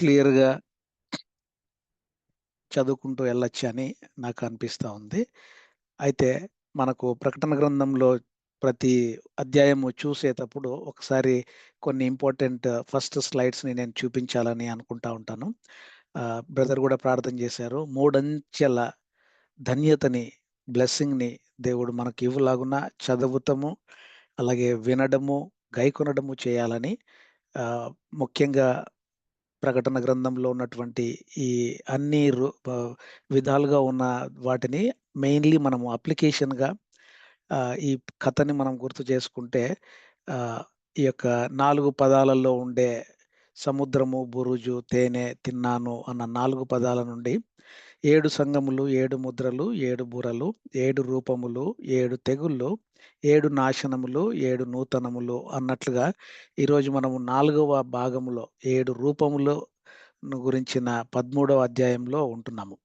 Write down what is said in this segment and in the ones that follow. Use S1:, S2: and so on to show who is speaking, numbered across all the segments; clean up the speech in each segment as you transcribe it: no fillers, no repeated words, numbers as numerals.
S1: క్లియర్‌గా చదువుకుంటూ వెళ్ళొచ్చని నాకు అనిపిస్తా ఉంది. అయితే మనకు ప్రకటన గ్రంథంలో ప్రతి అధ్యాయము చూసేటప్పుడు ఒకసారి కొన్ని ఇంపార్టెంట్ ఫస్ట్ స్లైడ్స్‌ని నేను చూపించాలని అనుకుంటా ఉంటాను. బ్రదర్ కూడా ప్రార్థన చేశారు. మూడంచెల ధన్యతని, బ్లెస్సింగ్‌ని దేవుడు మనకి ఇవ్వులాగున చదువుతము, అలాగే వినడము, గైకొనడము చేయాలని ఆహ్, ముఖ్యంగా ప్రకటన గ్రంథంలో ఉన్నటువంటి ఈ అన్ని విధాలుగా ఉన్న వాటిని మెయిన్‌లీ మనము అప్లికేషన్‌గా ఈ కథని మనం గుర్తు చేసుకుంటే ఆహ్, ఈ యొక్క 4 పదాలలో ఉండే సముద్రము, బురుజు, తేనె, తిన్నాను అన్న 4 పదాల నుండి 7 సంఘములు, 7 ముద్రలు, 7 బూరలు, 7 రూపములు, 7 తెగుళ్ళు, 7 నాశనములు, 7 నూతనములు అన్నట్లుగా ఈరోజు మనము 4వ భాగములో 7 రూపములను గురించిన 13వ అధ్యాయంలో ఉంటున్నాము.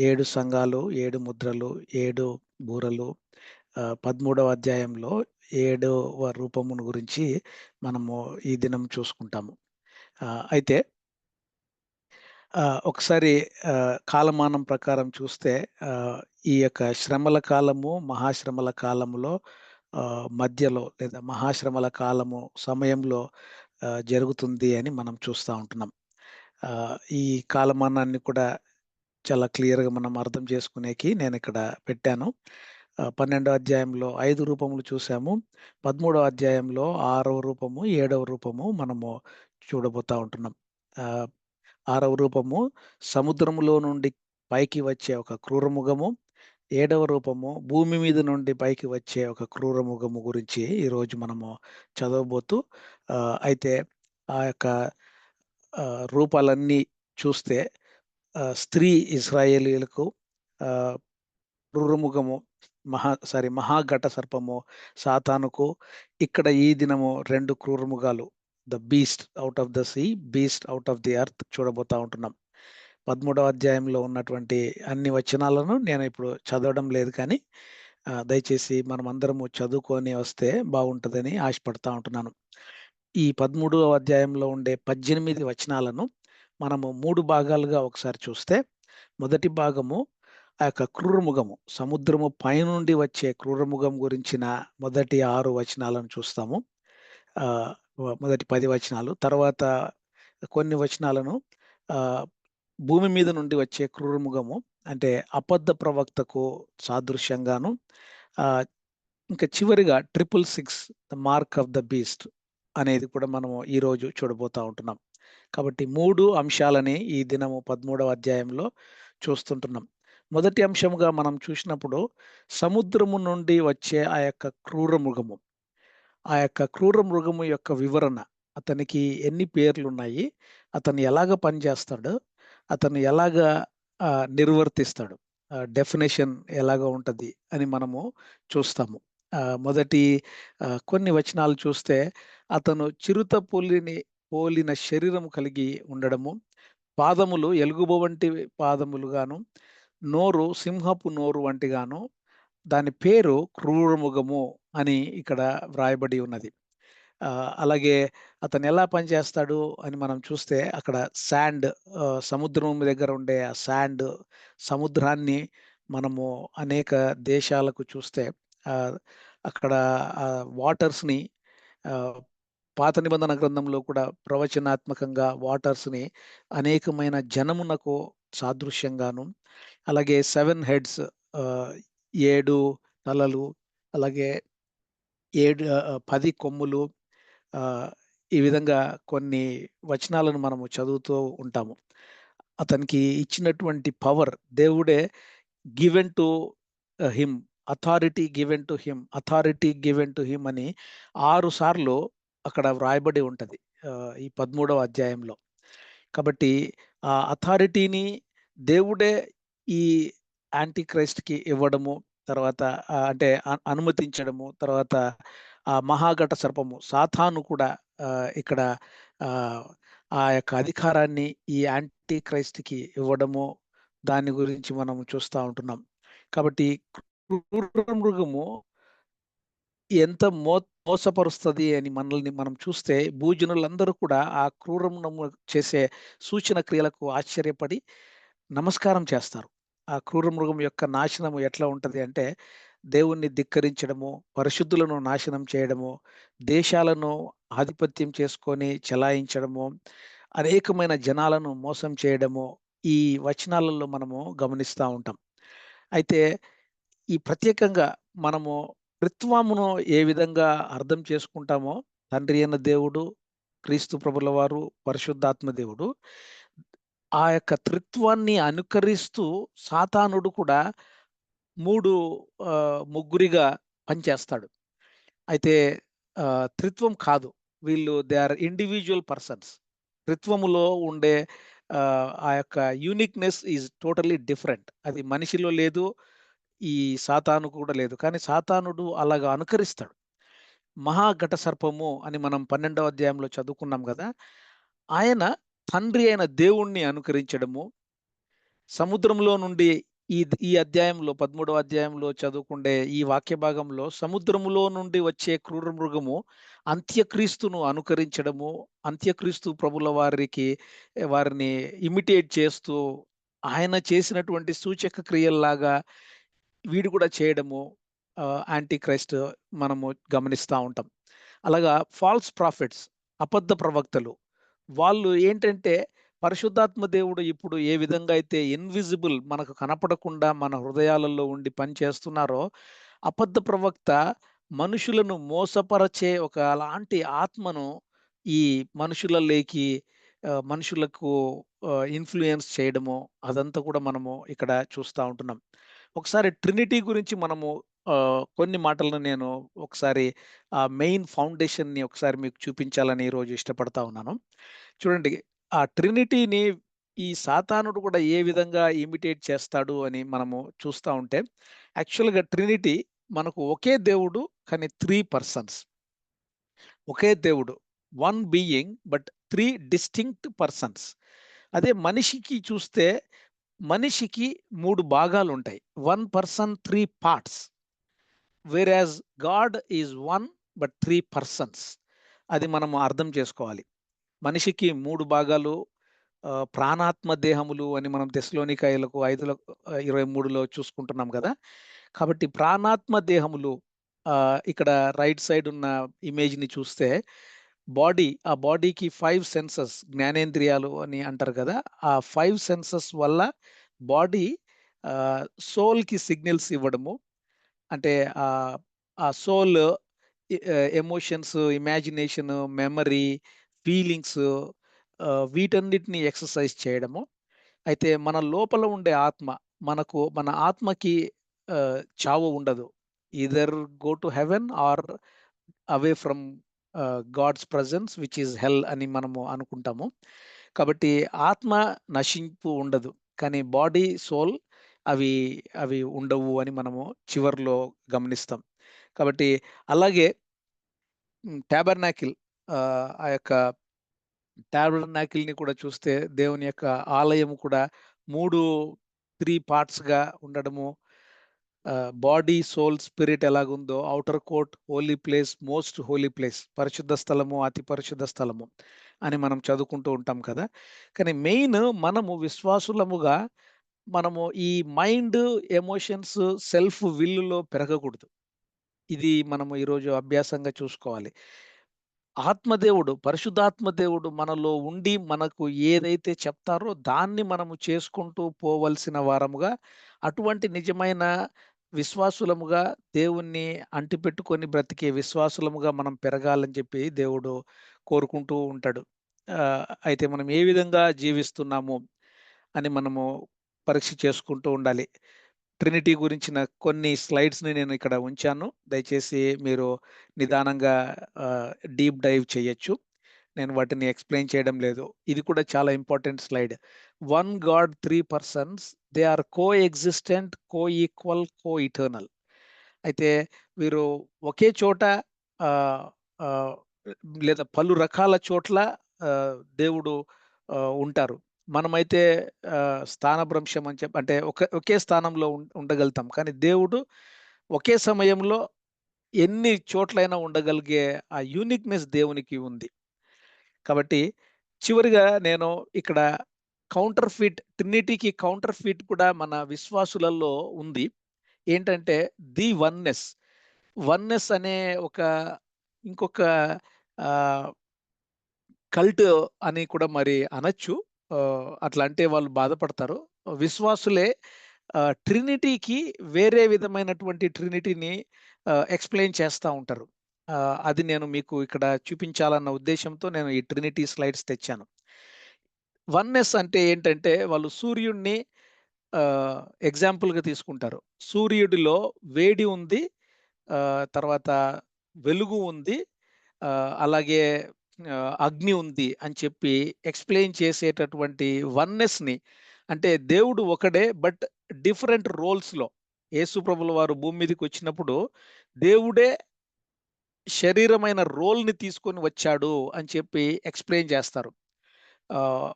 S1: 7 సంఘాలు, 7 ముద్రలు, 7 బూరలు, 13వ అధ్యాయంలో 7వ రూపమును గురించి మనము ఈ దినం చూసుకుంటాము. అయితే ఒకసారి కాలమానం ప్రకారం చూస్తే ఈ యొక్క శ్రమల కాలము, మహాశ్రమల కాలములో మధ్యలో లేదా మహాశ్రమల కాలము సమయంలో జరుగుతుంది అని మనం చూస్తా ఉంటున్నాం. ఈ కాలమానాన్ని కూడా చాలా క్లియర్‌గా మనం అర్థం చేసుకునేకి నేనిక్కడ పెట్టాను. 12వ అధ్యాయంలో 5 రూపములు చూసాము. 13వ అధ్యాయంలో 6వ రూపము, 7వ రూపము మనము చూడబోతా ఉంటున్నాం. ఆహ్, 6వ రూపము సముద్రములో నుండి పైకి వచ్చే ఒక క్రూరమృగము. 7వ రూపము భూమి మీద నుండి పైకి వచ్చే ఒక క్రూరమృగము గురించి ఈరోజు మనము చదవబోతూ అయితే ఆ యొక్క రూపాలన్నీ చూస్తే స్త్రీ ఇశ్రాయేలీయులకు ఆహ్, క్రూరమృగము మహాఘట సర్పము సాతానుకు ఇక్కడ ఈ దినము 2 క్రూరమృగాలు the beast out of the sea, beast out of the earth చూడబోతా ఉంటున్నాం. 13వ అధ్యాయంలో ఉన్నటువంటి అన్ని వచనాలను నేను ఇప్పుడు చదవడం లేదు కానీ దయచేసి మనమందరము చదువుకొని వస్తే బాగుంటదని ఆశపడతా ఉంటున్నాను. ఈ 13వ అధ్యాయంలో ఉండే 18 వచనాలను మనము 3 భాగాలుగా ఒకసారి చూస్తే, మొదటి భాగము ఆ యొక్క క్రూరమృగము, సముద్రము పైనుండి వచ్చే క్రూరమృగం గురించిన మొదటి 6 వచనాలను చూస్తాము. ఆహ్, మొదటి 10 వచనాలు. తర్వాత కొన్ని వచనాలను ఆహ్, భూమి మీద నుండి వచ్చే క్రూరమృగము అంటే అబద్ధ ప్రవక్తకు సాదృశ్యంగాను, ఆహ్, ఇంకా చివరిగా 666 the mark of the beast అనేది కూడా మనము ఈరోజు చూడబోతా ఉంటున్నాం. కాబట్టి 3 అంశాలని ఈ దినము 13వ అధ్యాయంలో చూస్తుంటున్నాం. మొదటి అంశముగా మనం చూసినప్పుడు సముద్రము నుండి వచ్చే ఆ యొక్క క్రూర మృగము. ఆ యొక్క క్రూర మృగము యొక్క వివరణ. అతనికి ఎన్ని పేర్లున్నాయి? అతను ఎలాగ పనిచేస్తాడు? అతను ఎలాగా నిర్వర్తిస్తాడు? డెఫినిషన్ ఎలాగా ఉంటది అని మనము చూస్తాము. మొదటి కొన్ని వచనాలు చూస్తే అతను చిరుత పులిని పోలిన శరీరం కలిగి ఉండడము, పాదములు ఎలుగుబ వంటి పాదములుగాను, నోరు సింహపు నోరు వంటిగాను, దాని పేరు క్రూరమృగము అని ఇక్కడ వ్రాయబడి ఉన్నది. అలాగే అతను ఎలా పనిచేస్తాడు అని మనం చూస్తే అక్కడ శాండ్, సముద్రం దగ్గర ఉండే ఆ శాండ్, సముద్రాన్ని మనము అనేక దేశాలకు చూస్తే ఆహ్, అక్కడ వాటర్స్‌ని ఆహ్, పాత నిబంధన గ్రంథంలో కూడా ప్రవచనాత్మకంగా వాటర్స్‌ని అనేకమైన జనమునకు సాదృశ్యంగాను, అలాగే 7 హెడ్స్, ఆహ్, 7 తలలు, అలాగే 10 కొమ్ములు, ఆహ్, ఈ విధంగా కొన్ని వచనాలను మనము చదువుతూ ఉంటాము. అతనికి ఇచ్చినటువంటి పవర్ దేవుడే given to him, authority given to him అని 6 సార్లు అక్కడ వ్రాయబడి ఉంటది. ఈ 13వ అధ్యాయంలో. కాబట్టి ఆ అథారిటీని దేవుడే ఈ యాంటీ క్రైస్ట్‌కి ఇవ్వడము, తర్వాత అంటే అనుమతించడము, తర్వాత ఆ మహాఘట సర్పము సాతాను కూడా ఇక్కడ ఆహ్, ఆ యొక్క అధికారాన్ని ఈ యాంటీ క్రైస్ట్‌కి ఇవ్వడము, దాని గురించి మనం చూస్తా ఉంటున్నాం. కాబట్టి క్రూర మృగము ఎంత మోసపరుస్తది అని మనల్ని మనం చూస్తే భూజనులందరూ కూడా ఆ క్రూరమునము చేసే సూచన క్రియలకు ఆశ్చర్యపడి నమస్కారం చేస్తారు. ఆ క్రూర మృగం యొక్క నాశనము ఎట్లా ఉంటది అంటే, దేవుణ్ణి ధిక్కరించడము, పరిశుద్ధులను నాశనం చేయడము, దేశాలను ఆధిపత్యం చేసుకొని చెలాయించడము, అనేకమైన జనాలను మోసం చేయడము, ఈ వచనాలలో మనము గమనిస్తా ఉంటాం. అయితే ఈ ప్రత్యేకంగా మనము త్రిత్వమును ఏ విధంగా అర్థం చేసుకుంటామో, తండ్రి అయిన దేవుడు, క్రీస్తు ప్రభుల వారు, పరిశుద్ధాత్మ దేవుడు, ఆ యొక్క త్రిత్వాన్ని అనుకరిస్తూ సాతానుడు కూడా 3 ముగ్గురిగా పనిచేస్తాడు. అయితే త్రిత్వం కాదు. వీళ్ళు దే ఆర్ ఇండివిడ్యువల్ పర్సన్స్. త్రిత్వములో ఉండే ఆ యొక్క యూనిక్‌నెస్ ఈస్ టోటల్లీ డిఫరెంట్. అది మనిషిలో లేదు. ఈ సాతానుకు కూడా లేదు. కానీ సాతానుడు అలాగా అనుకరిస్తాడు. మహాఘట సర్పము అని మనం 12వ అధ్యాయంలో చదువుకున్నాం గదా! ఆయన తండ్రి అయిన దేవుణ్ణి అనుకరించడము, సముద్రంలో నుండి ఈ అధ్యాయంలో 13వ అధ్యాయంలో చదువుకుండే ఈ వాక్య భాగంలో సముద్రములో నుండి వచ్చే క్రూర మృగము అంత్యక్రీస్తును అనుకరించడము, అంత్యక్రీస్తు ప్రభుల వారిని ఇమిటేట్ చేస్తూ ఆయన చేసినటువంటి సూచక క్రియల్లాగా వీడు కూడా చేయడము యాంటీ క్రైస్ట్ మనము గమనిస్తా ఉంటాం. అలాగా ఫాల్స్ ప్రాఫిట్స్, అబద్ధ ప్రవక్తలు, వాళ్ళు ఏంటంటే పరిశుద్ధాత్మ దేవుడు ఇప్పుడు ఏ విధంగా అయితే ఇన్విజిబుల్ మనకు కనపడకుండా మన హృదయాలలో ఉండి పనిచేస్తున్నారో, అబద్ధ ప్రవక్త మనుషులను మోసపరచే ఒక అలాంటి ఆత్మను ఈ మనుషులలోకి మనుషులకు ఇన్‌ఫ్లూయెన్స్ చేయడము, అదంతా కూడా మనము ఇక్కడ చూస్తా ఉంటున్నాం. ఒకసారి ట్రినిటీ గురించి మనము కొన్ని మాటలను నేను ఒకసారి ఆ మెయిన్ ఫౌండేషన్‌ని ఒకసారి మీకు చూపించాలని ఈరోజు ఇష్టపడతా ఉన్నాను. చూడండి, ఆ ట్రినిటీని ఈ సాతానుడు కూడా ఏ విధంగా ఇమిటేట్ చేస్తాడు అని మనము చూస్తా ఉంటే, యాక్చువల్‌గా ట్రినిటీ మనకు ఒకే దేవుడు కానీ 3 పర్సన్స్. ఒకే దేవుడు. One being but 3 distinct persons. అదే మనిషికి చూస్తే మనిషికి 3 భాగాలుంటాయి. 1 person 3 parts. Whereas God is 1 but 3 persons. అది మనము అర్థం చేసుకోవాలి. మనిషికి 3 భాగాలు, ప్రాణాత్మ దేహములు అని మనం తెస్సలోనికయులకు 5:23లో చూసుకుంటున్నాం గదా! కాబట్టి ప్రాణాత్మ దేహములు ఇక్కడ రైట్ సైడ్ ఉన్న ఇమేజ్‌ని చూస్తే ఆ బాడీకి 5 సెన్సెస్, జ్ఞానేంద్రియాలు అని అంటారు గదా! ఆ 5 సెన్సెస్ వల్ల బాడీ సోల్‌కి సిగ్నల్స్ ఇవ్వడము. అంటే ఆ soul emotions, imagination, memory, feelings, వీటన్నిటిని ఎక్సర్సైజ్ చేయడము. అయితే మన లోపల ఉండే ఆత్మ, మన ఆత్మకి చావు ఉండదు. Either go to heaven or away from God's presence which is hell అని మనము అనుకుంటాము. కాబట్టి ఆత్మ నశింపు ఉండదు. కానీ బాడీ, సోల్ అవి అవి ఉండవు అని మనము చివర్లో గమనిస్తాం. కాబట్టి అలాగే టాబర్నాకిల్, ఆ యొక్క టాబర్నాకిల్‌ని కూడా చూస్తే దేవుని యొక్క ఆలయము కూడా 3, 3 పార్ట్స్‌గా ఉండడము. బాడీ, సోల్, స్పిరిట్ ఎలాగుందో outer court, holy place, most holy place, పరిశుద్ధ స్థలము, అతి పరిశుద్ధ స్థలము అని మనం చదువుకుంటూ ఉంటాం కదా! కానీ మెయిన్ మనము విశ్వాసులముగా మనము ఈ మైండ్, ఎమోషన్స్, సెల్ఫ్ విల్‌లో పెరగకూడదు. ఇది మనము ఈరోజు అభ్యాసంగా చూసుకోవాలి. ఆత్మదేవుడు, పరిశుద్ధాత్మ దేవుడు మనలో ఉండి మనకు ఏదైతే చెప్తారో దాన్ని మనము చేసుకుంటూ పోవలసిన వారముగా, అటువంటి నిజమైన విశ్వాసులముగా, దేవుణ్ణి అంటిపెట్టుకొని బ్రతికే విశ్వాసులముగా మనం పెరగాలని చెప్పి దేవుడు కోరుకుంటూ ఉంటాడు. అయితే మనం ఏ విధంగా జీవిస్తున్నాము అని మనము పరీక్ష చేసుకుంటూ ఉండాలి. ట్రినిటీ గురించిన కొన్ని స్లైడ్స్‌ని నేను ఇక్కడ ఉంచాను. దయచేసి మీరు నిదానంగా డీప్ డైవ్ చేయొచ్చు. నేను వాటిని ఎక్స్‌ప్లెయిన్ చేయడం లేదు. ఇది కూడా చాలా important slide. One God 3 persons, they are coexistent, coequal, coeternal. అయితే వీరు ఒకే చోట ఆహ్, ఆహ్, లేదా పలు రకాల చోట్ల దేవుడు ఉంటారు. మనమైతే స్థానభ్రంశం అని అంటే ఒకే స్థానంలో ఉండగలుగుతాం. కానీ దేవుడు ఒకే సమయంలో ఎన్ని చోట్లైనా ఉండగలిగే ఆ యూనిక్‌నెస్ దేవునికి ఉంది. కాబట్టి చివరిగా నేను ఇక్కడ ట్రినిటీకి కౌంటర్ ఫిట్ కూడా మన విశ్వాసులలో ఉంది. ఏంటంటే ది వన్నెస్. వన్నెస్ అనే ఒక ఇంకొక ఆహ్, కల్ట్ అని కూడా మరి అనొచ్చు. అట్లా అంటే వాళ్ళు బాధపడతారు. విశ్వాసులే ట్రినిటీకి వేరే విధమైనటువంటి ట్రినిటీని ఎక్స్‌ప్లెయిన్ చేస్తా ఉంటారు. అది నేను మీకు ఇక్కడ చూపించాలన్న ఉద్దేశ్యంతో నేను ఈ ట్రినిటీ స్లైడ్స్ తెచ్చాను. వన్నెస్ అంటే ఏంటంటే వాళ్ళు సూర్యుడిని ఆహ్, ఎగ్జాంపుల్‌గా తీసుకుంటారు. సూర్యుడిలో వేడి ఉంది. తర్వాత వెలుగు ఉంది. అలాగే అగ్ని ఉంది అని చెప్పి ఎక్స్‌ప్లెయిన్ చేసేటటువంటి వన్నెస్‌ని అంటే దేవుడు ఒకడే బట్ డిఫరెంట్ రోల్స్‌లో యేసు ప్రభుల వారు భూమి మీదకొచ్చినప్పుడు దేవుడే శరీరమైన రోల్‌ని తీసుకొని వచ్చాడు అని చెప్పి ఎక్స్‌ప్లెయిన్ చేస్తారు. ఆహ్,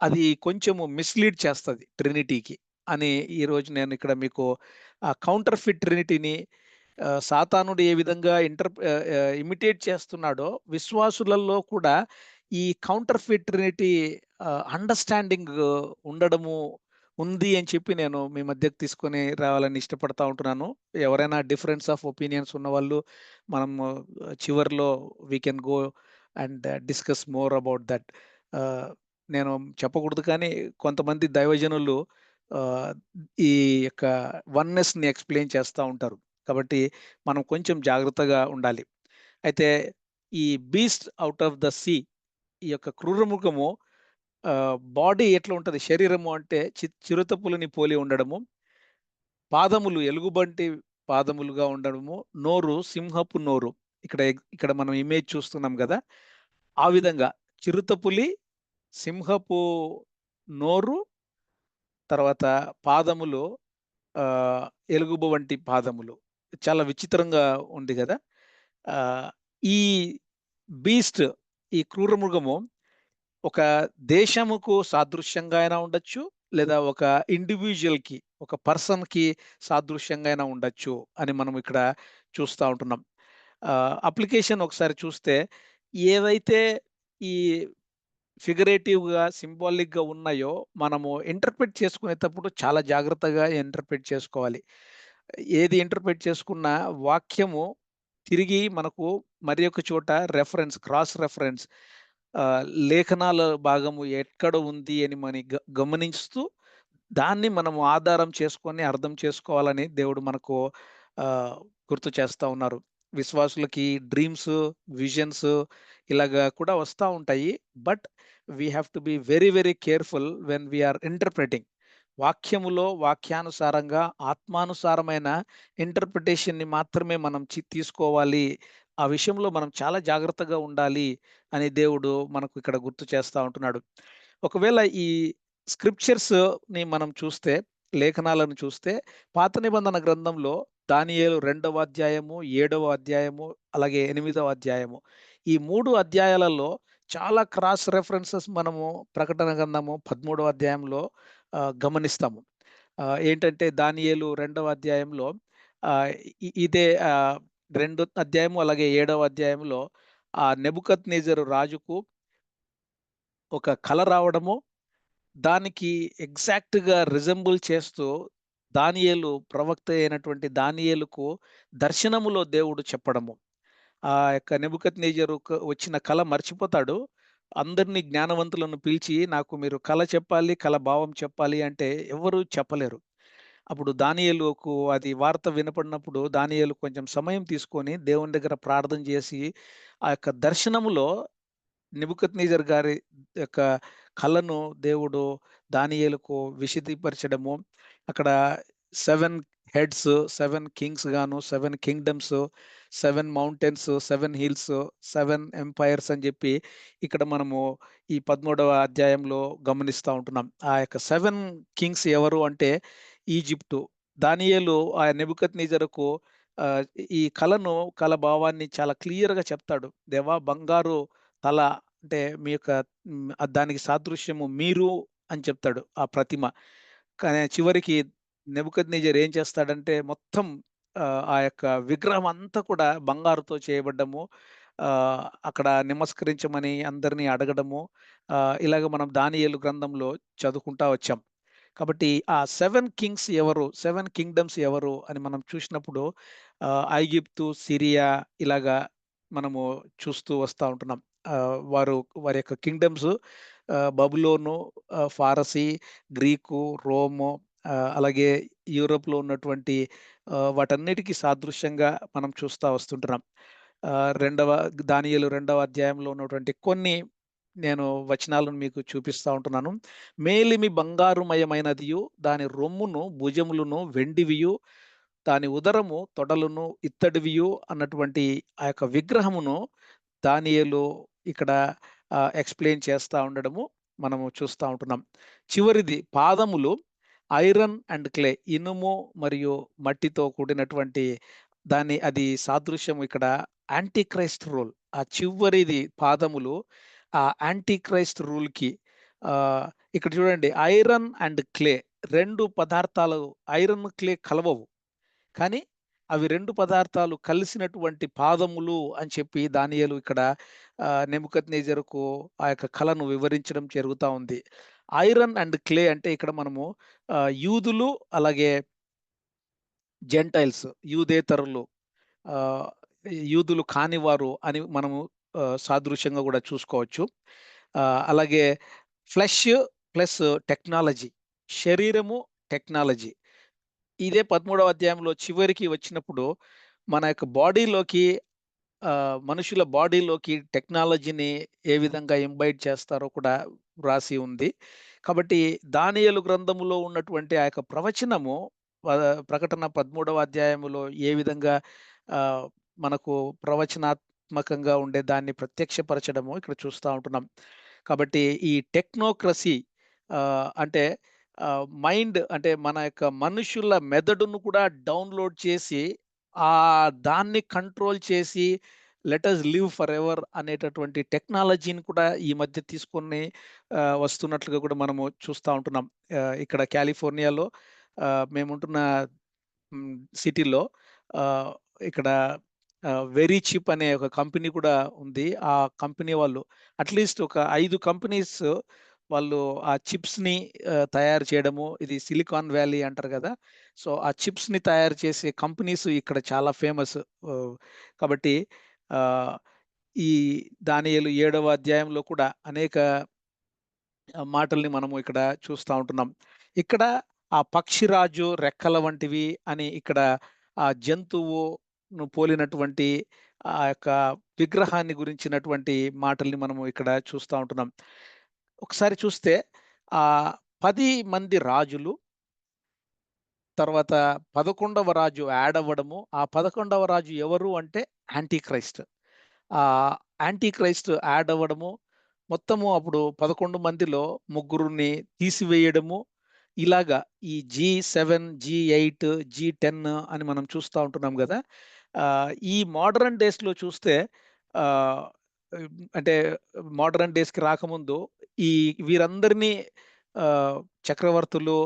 S1: అది కొంచెము మిస్‌లీడ్ చేస్తది ట్రినిటీకి అని ఈరోజు నేను ఇక్కడ మీకు కౌంటర్ ఫిట్ ట్రినిటీని సాతానుడు ఏ విధంగా ఇమిటేట్ చేస్తున్నాడో విశ్వాసులలో కూడా ఈ కౌంటర్ ఫిట్ ట్రినిటీ అండర్‌స్టాండింగ్ ఉండడము ఉంది అని చెప్పి నేను మీ మధ్యకు తీసుకొని రావాలని ఇష్టపడతా ఉంటున్నాను. ఎవరైనా డిఫరెన్స్ ఆఫ్ ఒపీనియన్స్ ఉన్నవాళ్ళు మనము చివర్లో we can go and discuss more about that. Ah, నేను చెప్పకూడదు కానీ కొంతమంది దైవజనులు ఆహ్, ఈ యొక్క వన్నెస్‌ని ఎక్స్‌ప్లెయిన్ చేస్తా ఉంటారు. కాబట్టి మనం కొంచెం జాగ్రత్తగా ఉండాలి. అయితే ఈ beast out of the sea ఈ యొక్క క్రూరమృగము బాడీ ఎట్లా ఉంటది? శరీరము అంటే చిరుతపులిని పోలి ఉండడము, పాదములు ఎలుగుబంటి పాదములుగా ఉండడము, నోరు సింహపు నోరు. ఇక్కడ మనం ఇమేజ్ చూస్తున్నాం గదా! ఆ విధంగా చిరుతపులి, సింహపు నోరు, తర్వాత పాదములు ఆహ్, ఎలుగుబ వంటి పాదములు. చాలా విచిత్రంగా ఉంది గదా! ఆహ్, ఈ బీస్ట్ ఈ క్రూరమృగము ఒక దేశముకు సాదృశ్యంగా అయినా ఉండొచ్చు. లేదా ఒక ఇండివిడ్యుయల్‌కి, ఒక పర్సన్‌కి సాదృశ్యంగా అయినా ఉండొచ్చు అని మనం ఇక్కడ చూస్తా ఉంటున్నాం. అప్లికేషన్ ఒకసారి చూస్తే ఏవైతే ఈ ఫిగరేటివ్‌గా, సింబాలిక్‌గా ఉన్నాయో మనము ఇంటర్ప్రెట్ చేసుకునేటప్పుడు చాలా జాగ్రత్తగా ఇంటర్ప్రెట్ చేసుకోవాలి. ఏది ఇంటర్ప్రెట్ చేసుకున్నా వాక్యము తిరిగి మనకు మరి ఒక చోట క్రాస్ రెఫరెన్స్ ఆహ్, లేఖనాల భాగము ఎక్కడ ఉంది అని గమనిస్తూ దాన్ని మనము ఆధారం చేసుకొని అర్థం చేసుకోవాలని దేవుడు మనకు ఆహ్, గుర్తు చేస్తా ఉన్నారు. విశ్వాసులకి డ్రీమ్స్, విజన్స్ ఇలాగా కూడా వస్తా ఉంటాయి. But we have to be very, very careful when we are interpreting. వాక్యానుసారంగా ఆత్మానుసారమైన ఇంటర్ప్రిటేషన్‌ని మాత్రమే మనం తీసుకోవాలి. ఆ విషయంలో మనం చాలా జాగ్రత్తగా ఉండాలి అని దేవుడు మనకు ఇక్కడ గుర్తు చేస్తా ఉంటున్నాడు. ఒకవేళ ఈ స్క్రిప్చర్స్‌ని మనం చూస్తే, లేఖనాలను చూస్తే పాత నిబంధన గ్రంథంలో దానియేలు 2వ అధ్యాయము, 7వ అధ్యాయము, అలాగే 8వ అధ్యాయము. ఈ 3 అధ్యాయాలలో చాలా క్రాస్ రెఫరెన్సెస్ మనము ప్రకటన గ్రంథము 13వ అధ్యాయంలో గమనిస్తాము. ఏంటంటే దానియేలు 2వ అధ్యాయంలో ఆహ్, ఇదే 2 అధ్యాయము అలాగే 7వ అధ్యాయంలో నెబుకద్నెజరు రాజుకు ఒక కల రావడము, దానికి ఎగ్జాక్ట్‌గా రిజెంబుల్ చేస్తూ ప్రవక్త అయినటువంటి దానియేలుకు దర్శనములో దేవుడు చెప్పడము. ఆ యొక్క నెబుకద్నెజరుకు వచ్చిన కల మర్చిపోతాడు. అందరిని జ్ఞానవంతులను పిలిచి, "నాకు మీరు కల చెప్పాలి, కల భావం చెప్పాలి" అంటే ఎవ్వరు చెప్పలేరు. అప్పుడు దానియేలుకు అది వార్త వినపడినప్పుడు దానియేలు కొంచెం సమయం తీసుకొని దేవుని దగ్గర ప్రార్థన చేసి, ఆ యొక్క దర్శనములో నెబుకద్నెజర్ గారి యొక్క కలను దేవుడు దానియేలుకు విశదీపరచడము, అక్కడ 7 హెడ్స్, 7 కింగ్స్ గాను, 7 కింగ్‌డమ్స్, 7 మౌంటైన్స్, 7 హిల్స్, 7 ఎంపైర్స్ అని జెప్పి ఇక్కడ మనము ఈ 13వ అధ్యాయంలో గమనిస్తా ఉంటున్నాం. ఆ యొక్క 7 కింగ్స్ ఎవరు అంటే ఈజిప్టు. దానియేలు ఆ నెబుకద్నెజరుకు ఆహ్, ఈ కల భావాన్ని చాలా క్లియర్‌గా చెప్తాడు. దేవా బంగారు తల అంటే మీ యొక్క దానికి సాదృశ్యము మీరు అని చెప్తాడు ఆ ప్రతిమ. కానీ చివరికి నెబుకద్నెజర్ ఏం చేస్తాడంటే మొత్తం ఆ యొక్క విగ్రహం అంతా కూడా బంగారుతో చేయబడ్డము. అక్కడ నమస్కరించమని అందరిని అడగడము. ఇలాగ మనం దానియేలు గ్రంథంలో చదువుకుంటా వచ్చాం. కాబట్టి ఆ 7 కింగ్స్ ఎవరు? 7 కింగ్డమ్స్ ఎవరు? అని మనం చూసినప్పుడు ఐగుప్తు, సిరియా ఇలాగా మనము చూస్తూ వస్తా ఉంటున్నాం. వారి యొక్క కింగ్డమ్స్ బబులోను, ఫారసీ, గ్రీకు, రోము, అలాగే యూరోప్‌లో ఉన్నటువంటి వాటన్నిటికి సాదృశ్యంగా మనం చూస్తా వస్తుంటున్నాం. రెండవ దానియేలు రెండవ అధ్యాయంలో ఉన్నటువంటి కొన్ని నేను వచనాలను మీకు చూపిస్తా ఉంటున్నాను. మేలిమి బంగారుమయమైనదియు, దాని రొమ్మును, భుజములను వెండివియు, దాని ఉదరము, తొడలును ఇత్తడివియు అన్నటువంటి ఆ యొక్క విగ్రహమును దానియేలు ఇక్కడ ఎక్స్‌ప్లెయిన్ చేస్తా ఉండడము మనము చూస్తా ఉంటున్నాం. చివరిది పాదములు ఐరన్ అండ్ క్లే, ఇనుము మరియు మట్టితో కూడినటువంటి అది సాదృశ్యం ఇక్కడ యాంటీ క్రైస్ట్ రూల్. ఆ చివరిది పాదములు ఆ యాంటీ క్రైస్ట్ రూల్‌కి ఆహ్, ఇక్కడ చూడండి ఐరన్ అండ్ క్లే 2 పదార్థాలు, ఐరన్, క్లే కలవవు. కానీ అవి 2 పదార్థాలు కలిసినటువంటి పాదములు అని చెప్పి దానియేలు ఇక్కడ నెబుకద్నెజరుకు ఆ యొక్క కలను వివరించడం జరుగుతా ఉంది. ఐరన్ అండ్ క్లే అంటే ఇక్కడ మనము యూదులు అలాగే జెంటైల్స్, యూదేతరులు, ఆహ్, యూదులు కానివారు అని మనము సాదృశ్యంగా గూడా చూసుకోవచ్చు. అలాగే ఫ్లెష్ ప్లస్ టెక్నాలజీ, శరీరము, టెక్నాలజీ. ఇదే 13వ అధ్యాయంలో చివరికి వచ్చినప్పుడు మన యొక్క బాడీలోకి మనుషుల బాడీలోకి టెక్నాలజీని ఏ విధంగా ఇంబైట్ చేస్తారో కూడా వ్రాసి ఉంది. కాబట్టి దానియేలు గ్రంథములో ఉన్నటువంటి ఆ యొక్క ప్రవచనము ప్రకటన 13వ అధ్యాయములో ఏ విధంగా ఆహ్, మనకు ప్రవచనాత్మకంగా ఉండే దాన్ని ప్రత్యక్షపరచడము ఇక్కడ చూస్తా ఉంటున్నాం. కాబట్టి ఈ టెక్నోక్రసీ అంటే మైండ్ అంటే మన యొక్క మనుషుల మెదడును కూడా డౌన్‌లోడ్ చేసి దాన్ని కంట్రోల్ చేసి లెట్ అస్ లివ్ ఫరెవర్ అనేటటువంటి టెక్నాలజీని కూడా ఈ మధ్య తీసుకొని వస్తున్నట్లుగా కూడా మనము చూస్తా ఉంటున్నాం. ఇక్కడ కాలిఫోర్నియాలో మేముంటున్న సిటీలో ఆహ్, ఇక్కడ వెరీ చిప్ అనే ఒక కంపెనీ కూడా ఉంది. ఆ కంపెనీ వాళ్ళు అట్‌లీస్ట్ ఒక 5 కంపెనీస్ వాళ్ళు ఆ చిప్స్‌ని తయారు చేయడము, ఇది సిలికాన్ వ్యాలీ అంటారు గదా! సో, ఆ చిప్స్‌ని తయారు చేసే కంపెనీస్ ఇక్కడ చాలా ఫేమస్. ఆహ్, కాబట్టి ఆహ్, ఈ దానియేలు 7వ అధ్యాయంలో కూడా అనేక మాటల్ని మనము ఇక్కడ చూస్తా ఉంటున్నాం. ఇక్కడ ఆ పక్షిరాజు రెక్కల వంటివి అని ఇక్కడ ఆ జంతువును పోలినటువంటి ఆ యొక్క విగ్రహాన్ని గురించినటువంటి మాటల్ని మనము ఇక్కడ చూస్తా ఉంటున్నాం. ఒకసారి చూస్తే ఆహ్, 10 మంది రాజులు, తర్వాత 11వ రాజు యాడ్ అవ్వడము. ఆ 11వ రాజు ఎవరు అంటే anti Christ. Anti Christ add అవ్వడము. మొత్తము అప్పుడు 11 మందిలో ముగ్గురిని తీసివేయడము. ఇలాగా ఈ జీ7, జీ8, జీ10 అని మనం చూస్తా ఉంటున్నాం గదా! ఈ మోడర్న్ డేస్‌లో చూస్తే ఆహ్, అంటే మోడర్న్ డేస్‌కి రాకముందు ఈ వీరందరినీ ఆహ్, చక్రవర్తులు,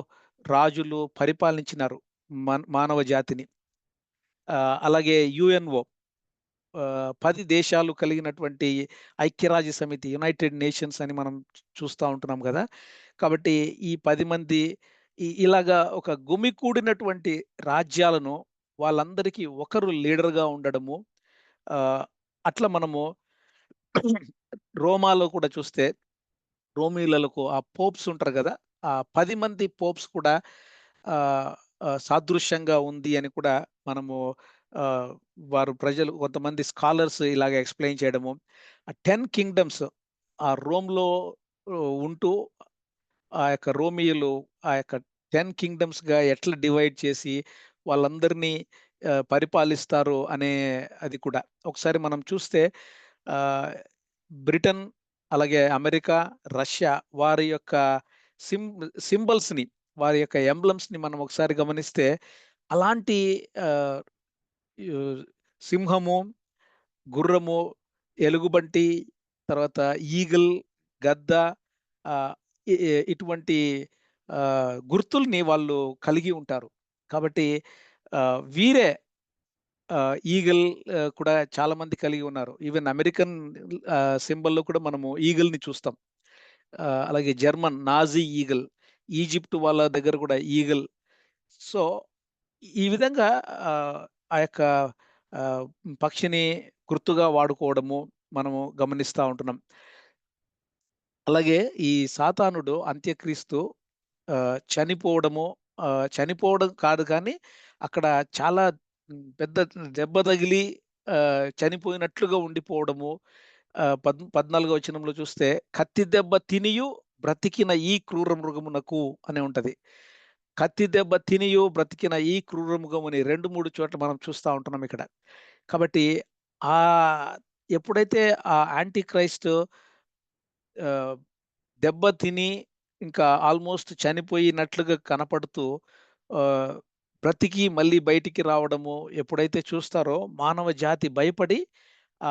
S1: రాజులు పరిపాలించినారు మానవ జాతిని. అలాగే యుఎన్ఓ 10 దేశాలు కలిగినటువంటి ఐక్యరాజ్య సమితి, యునైటెడ్ నేషన్స్ అని మనం చూస్తా ఉంటున్నాం గదా! కాబట్టి ఈ 10 మంది ఇలాగా ఒక గుమికూడినటువంటి రాజ్యాలను వాళ్ళందరికీ ఒకరు లీడర్‌గా ఉండడము. ఆహ్, అట్లా మనము రోమాలో కూడా చూస్తే రోమీయులకు ఆ పోప్స్ ఉంటారు గదా! ఆ 10 మంది పోప్స్ కూడా ఆహ్, సాదృశ్యంగా ఉంది అని కూడా మనము ఆహ్, వారు ప్రజలు కొంతమంది స్కాలర్స్ ఇలాగ ఎక్స్‌ప్లెయిన్ చేయడము. ఆ 10 కింగ్డమ్స్ ఆ రోమ్‌లో ఉంటూ ఆ యొక్క రోమియోలు ఆ యొక్క 10 కింగ్డమ్స్‌గా ఎట్లా డివైడ్ చేసి వాళ్ళందరినీ పరిపాలిస్తారు అనే అది కూడా. ఒకసారి మనం చూస్తే ఆహ్, బ్రిటన్, అలాగే అమెరికా, రష్యా వారి యొక్క సిం సింబల్స్‌ని, వారి యొక్క ఎంబ్లమ్స్‌ని మనం ఒకసారి గమనిస్తే అలాంటి ఆహ్, యు సింహము, గుర్రము, ఎలుగుబంటి, తర్వాత ఈగిల్, గద్ద, ఆహ్, ఇటువంటి గుర్తుల్ని వాళ్ళు కలిగి ఉంటారు. కాబట్టి వీరే ఈగిల్ కూడా చాలా మంది కలిగి ఉన్నారు. ఈవెన్ అమెరికన్ సింబల్‌లో కూడా మనము ఈగిల్‌ని చూస్తాం. అలాగే జర్మన్ నాజీ ఈగిల్, ఈజిప్ట్ వాళ్ళ దగ్గర కూడా ఈగిల్. సో, ఈ విధంగా ఆ యొక్క ఆహ్, పక్షిని గుర్తుగా వాడుకోవడము మనము గమనిస్తా ఉంటున్నాం. అలాగే ఈ సాతానుడు అంత్యక్రీస్తు చనిపోవడము, చనిపోవడం కాదు కానీ అక్కడ చాలా పెద్ద దెబ్బ తగిలి చనిపోయినట్లుగా ఉండిపోవడము. 14 వచనంలో చూస్తే కత్తి దెబ్బ తినియు బ్రతికిన ఈ క్రూర మృగమునకు అని ఉంటది. కత్తి దెబ్బ తినియు బ్రతికిన ఈ క్రూర మృగముని 2, 3 చోట్ల మనం చూస్తా ఉంటున్నాం ఇక్కడ. కాబట్టి ఆహ్, ఎప్పుడైతే ఆ యాంటీ క్రైస్ట్ ఆహ్, దెబ్బ తిని ఇంకా ఆల్‌మోస్ట్ చనిపోయినట్లుగా కనపడుతూ ఆహ్, బ్రతికి మళ్ళీ బయటికి రావడము ఎప్పుడైతే చూస్తారో మానవ జాతి భయపడి ఆ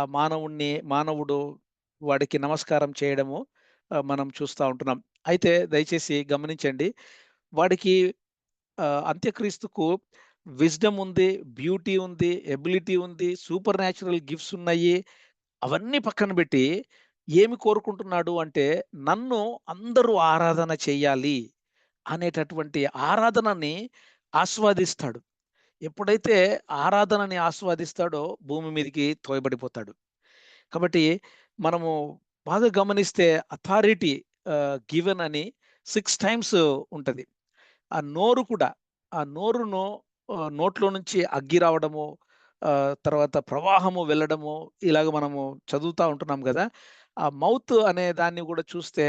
S1: మానవుడు వాడికి నమస్కారం చేయడము మనం చూస్తా ఉంటున్నాం. అయితే దయచేసి గమనించండి. వాడికి అంత్యక్రీస్తుకు విజ్డమ్ ఉంది, బ్యూటీ ఉంది, ఎబిలిటీ ఉంది, సూపర్ న్యాచురల్ గిఫ్ట్స్ ఉన్నాయి. అవన్నీ పక్కన బెట్టి ఏమి కోరుకుంటున్నాడు అంటే, నన్ను అందరూ ఆరాధన చెయ్యాలి అనేటటువంటి ఆరాధనని ఆస్వాదిస్తాడు. ఎప్పుడైతే ఆరాధనని ఆస్వాదిస్తాడో భూమి మీదకి తోయబడిపోతాడు. కాబట్టి మనము బాగా గమనిస్తే అథారిటీ గివెన్ అని 6 టైమ్స్ ఉంటది. ఆ నోరు కూడా, ఆ నోరును నోట్లో నుంచి అగ్గి రావడము, తర్వాత ప్రవాహము వెళ్ళడము, ఇలాగ మనము చదువుతా ఉంటున్నాం గదా! ఆ మౌత్ అనే దాన్ని గూడా చూస్తే,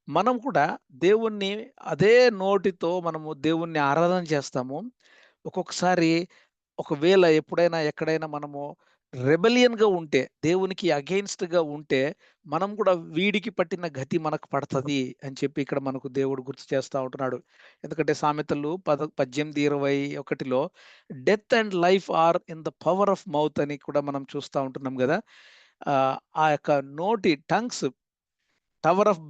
S1: మనం కూడా దేవుణ్ణి అదే నోటితో మనము దేవుణ్ణి ఆరాధన చేస్తాము. ఒక్కొక్కసారి ఒకవేళ ఎప్పుడైనా ఎక్కడైనా మనము రెబెలియన్‌గా ఉంటే, దేవునికి అగెయిన్స్ట్‌గా ఉంటే, మనం కూడా వీడికి పట్టిన గతి మనకు పడతది అని చెప్పి ఇక్కడ మనకు దేవుడు గుర్తు చేస్తా ఉంటున్నాడు. ఎందుకంటే సామెతలు 18, 21లో death and life are in the power of mouth అని కూడా మనం చూస్తా ఉంటున్నాం గదా! ఆ యొక్క నోటి టంగ్స్ టవర్ ఆఫ్